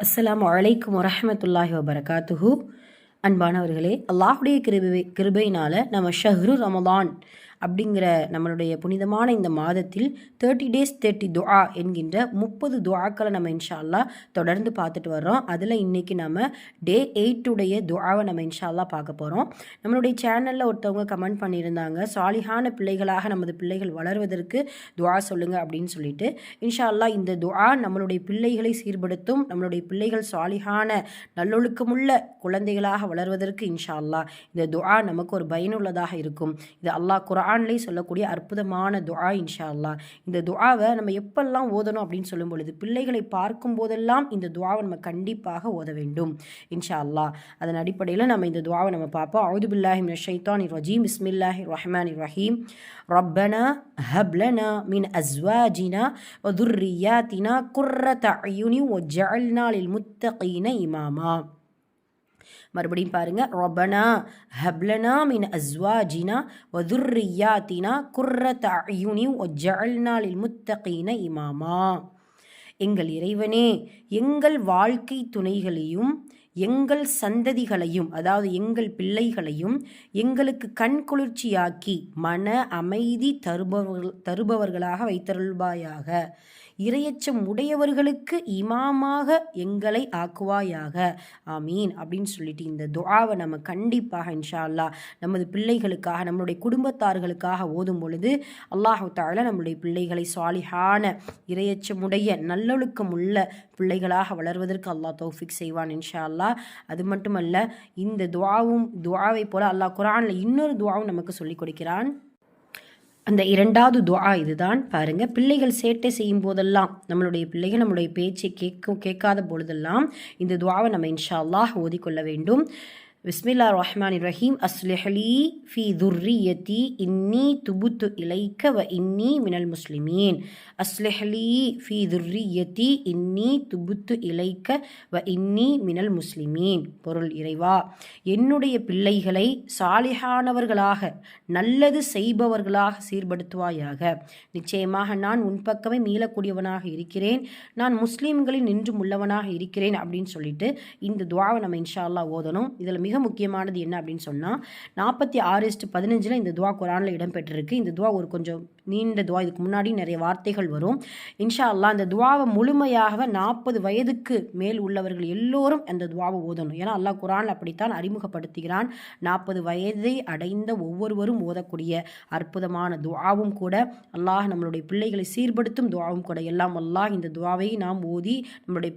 அஸ்ஸலாமு அலைக்கும் வரஹ்மத்துல்லாஹி வபரகாத்துஹு. அன்பானவர்களே, அல்லாஹுடைய கிருபையினால் நம்ம ஷஹ்ரு ரமதான் அப்படிங்கிற நம்மளுடைய புனிதமான இந்த மாதத்தில் 30 days 30 துஆ என்கின்ற 30 துஆக்களை நம்ம இன்ஷா அல்லாஹ் தொடர்ந்து பார்த்துட்டு வர்றோம். அதில் இன்றைக்கி நம்ம டே 8 உடைய துஆவை நம்ம இன்ஷா அல்லாஹ் பார்க்க போகிறோம். நம்மளுடைய சேனலில் ஒருத்தவங்க கமெண்ட் பண்ணியிருந்தாங்க, சாலிஹான பிள்ளைகளாக நமது பிள்ளைகள் வளர்வதற்கு துஆ சொல்லுங்கள் அப்படின்னு சொல்லிட்டு. இன்ஷா அல்லாஹ் இந்த துஆ நம்மளுடைய பிள்ளைகளை சீர்படுத்தும், நம்மளுடைய பிள்ளைகள் சாலிஹான நல்லொழுக்கமுள்ள குழந்தைகளாக வளர்வதற்கு இன்ஷா அல்லாஹ் இந்த துஆ நமக்கு ஒரு பயனுள்ளதாக இருக்கும். இது அல்லாஹ் குர்ஆன்லே சொல்லக்கூடிய அற்புதமான துஆ இன்ஷா அல்லாஹ். இந்த துஆவை நம்ம எப்பெல்லாம் ஓதணும் அப்படின்னு சொல்லும் பொழுது, பிள்ளைகளை பார்க்கும் போதெல்லாம் இந்த துஆவை நம்ம கண்டிப்பாக ஓத வேண்டும் இன்ஷா அல்லாஹ். அதன் அடிப்படையில் நம்ம இந்த துஆவை நம்ம பார்ப்போம். அஊது பில்லாஹி மினஷ் ஷைத்தானிர் ரஜீம். பிஸ்மில்லாஹிர் ரஹ்மானிர் ரஹீம். ரப்பனா ஹப் லனா மின் அஸ்வாஜினா வ துர்ரியாத்தினா குர்ரத அயுனி வஜ்அல்னா லில் முத்தகீன இமாமா. மறுபடியும் பாருங்க. ரப்பனா ஹப்லனா மின் அஸ்வாஜினா வ துர்ரியாத்தினா குர்ரத அயுனி வஜ்அல்னா லில் முத்தகீன இமாமா. எங்கள் இறைவனே, எங்கள் வாழ்க்கை துணைகளையும் எங்கள் சந்ததிகளையும், அதாவது எங்கள் பிள்ளைகளையும் எங்களுக்கு கண்குளிர்ச்சியாக்கி மன அமைதி தருபவர்களாக வைத்தருள்வாயாக. இரையச்சம் உடையவர்களுக்கு இமாமாக எங்களை ஆக்குவாயாக. ஆமீன் அப்படின்னு சொல்லிட்டு இந்த துஆவை நம்ம கண்டிப்பாக இன்ஷா அல்லாஹ் நமது பிள்ளைகளுக்காக, நம்மளுடைய குடும்பத்தார்களுக்காக ஓதும் பொழுது அல்லாஹு தஆலா நம்முடைய பிள்ளைகளை சாலிஹான இரையச்சமுடைய நல்லொழுக்கம் உள்ள பிள்ளைகளாக வளர்வதற்கு அல்லாஹ் தௌஃபிக் செய்வான் இன்ஷா அல்லாஹ். அது மட்டுமல்ல, இந்த துஆவை போல அல்லாஹ் குர்ஆனில் இன்னொரு துஆவும் நமக்கு சொல்லிக் கொடுக்கிறான். அந்த இரண்டாவது துஆ இதுதான். பாருங்க, பிள்ளைகள் சேட்டை செய்யும் போதெல்லாம், நம்மளுடைய பிள்ளைகள் நம்மளுடைய பேச்சை கேட்காத பொழுதெல்லாம் இந்த துஆவை நம்ம இன்ஷா அல்லாஹ் ஓதிக்கொள்ள வேண்டும். பிஸ்மில்லாஹிர் ரஹ்மானிர் ரஹீம். அஸ்லிஹ்லி ஃபி துர்ரியத்தி இன்னி துபுத்து இலைக்க வ இன்னி மினல் முஸ்லிமீன். அஸ்லிஹ்லி ஃபி துர்ரியத்தி இன்னி துபுத்து இலைக்க வ இன்னி மினல் முஸ்லிமீன். பொருள், இறைவா, என்னுடைய பிள்ளைகளை சாலிஹானவர்களாக, நல்லது செய்பவர்களாக சீர்படுத்துவாயாக. நிச்சயமாக நான் உன் பக்கமே மீளக்கூடியவனாக இருக்கிறேன், நான் முஸ்லீம்களில் நின்றும் உள்ளவனாக இருக்கிறேன் அப்படின்னு சொல்லிட்டு இந்த துஆவை நம்ம இன்ஷா அல்லாஹ் ஓதணும். இதில் மிக முக்கியமானது என்ன அப்படின்னு சொன்னால், 46:15 இந்த துஆ குர்ஆனில் இடம்பெற்றிருக்கு. இந்த துஆ ஒரு கொஞ்சம் நீண்ட துஆ. இதுக்கு முன்னாடி நிறைய வார்த்தைகள் வரும். இன்ஷா அல்லாஹ் இந்த துஆவை முழுமையாக 40 வயதுக்கு மேல் உள்ளவர்கள் எல்லோரும் அந்த துஆவை ஓதணும். ஏன்னா அல்லாஹ் குர்ஆனில் அப்படித்தான் அறிமுகப்படுத்துகிறான். 40 வயதை அடைந்த ஒவ்வொருவரும் ஓதக்கூடிய அற்புதமான துஆவும் கூட, அல்லாஹ் நம்மளுடைய பிள்ளைகளை சீர்படுத்தும் துஆவும் கூட. எல்லாம் அல்லாஹ் இந்த துஆவை நாம் ஓதி நம்மளுடைய